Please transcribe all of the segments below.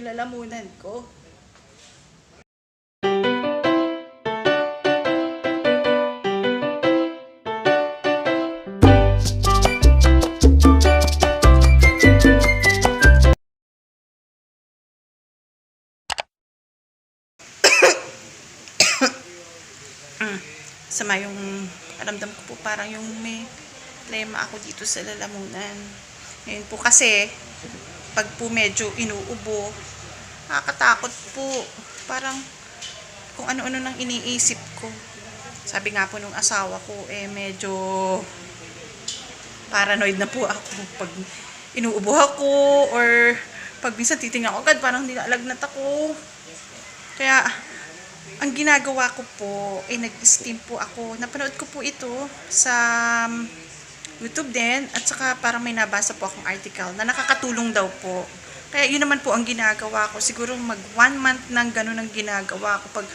lalamunan ko. Sama yung aramdam ko po, parang yung may problema ako dito sa lalamunan. Ngayon po kasi, pag po medyo inuubo, nakakatakot po. Parang kung ano-ano nang iniisip ko. Sabi nga po nung asawa ko, medyo paranoid na po ako. Pag inuubo ako, or pag minsan titingnan ko agad, parang nilalagnat ako. Kaya, ang ginagawa ko po, nag-steam po ako. Napanood ko po ito sa YouTube din, at saka parang may nabasa po akong article na nakakatulong daw po. Kaya yun naman po ang ginagawa ko. Siguro mag 1 month nang ganun ang ginagawa ko pag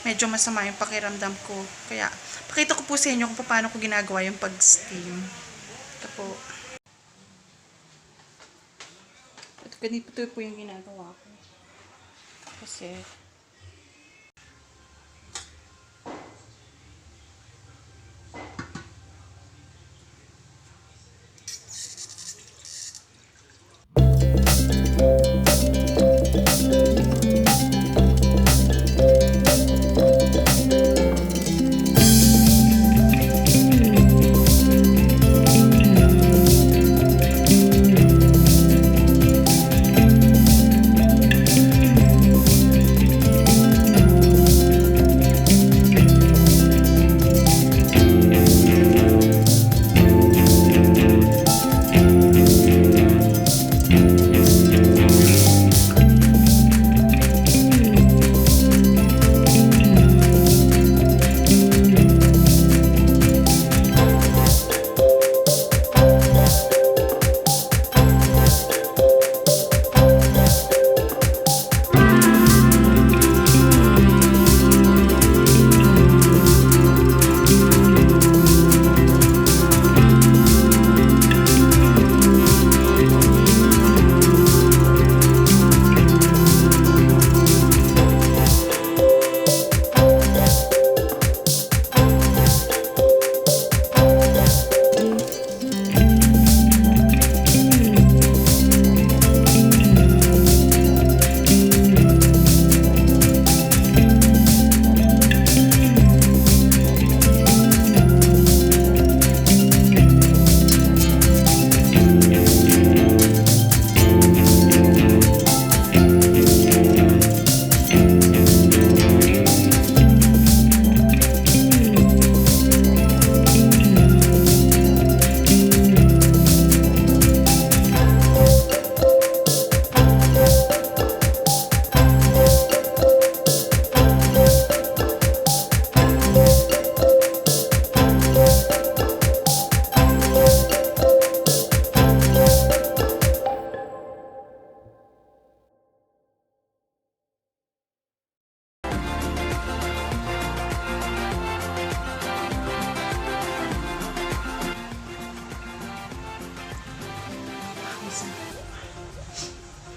medyo masama yung pakiramdam ko. Kaya pakita ko po sa inyo kung paano ko ginagawa yung pag-steam. Ito po. Ganito po yung ginagawa ko. Kasi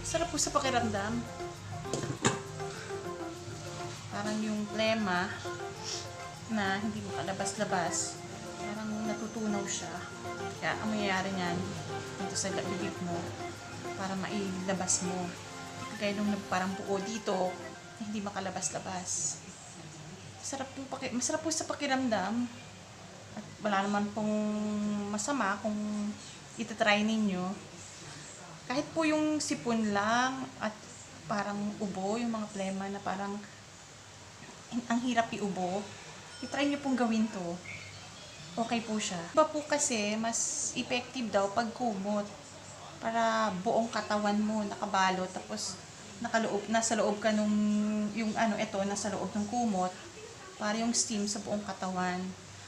sarap po sa pakiramdam. Parang yung plema na hindi mo kalabas-labas, parang natutunaw siya. Kaya ang mangyayari niyan dito sa bibig mo para mailabas mo. Kaya nung parang buo dito, hindi makalabas-labas. Masarap po sa pakiramdam. At wala naman pong masama kung itatry ninyo. Kahit po yung sipon lang at parang ubo, yung mga plema na parang ang hirap iubo, itry nyo pong gawin to. Okay po siya. Iba po kasi, mas effective daw pag kumot. Para buong katawan mo nakabalot, tapos nasa loob ka nung, nasa loob ng kumot, para yung steam sa buong katawan.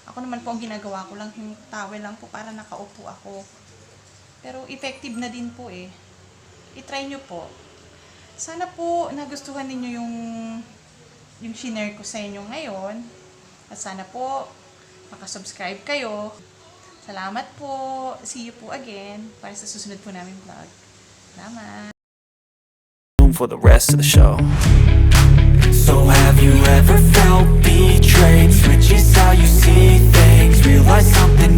Ako naman po ang ginagawa ko lang, yung towel lang po para nakaupo ako. Pero effective na din po I-try nyo po. Sana po nagustuhan ninyo yung shinare ko sa inyo ngayon. At sana po makasubscribe kayo. Salamat po. See you po again para sa susunod po namin vlog. Salamat. for the rest of the show. So have you ever felt betrayed? Switches how you see things, realize something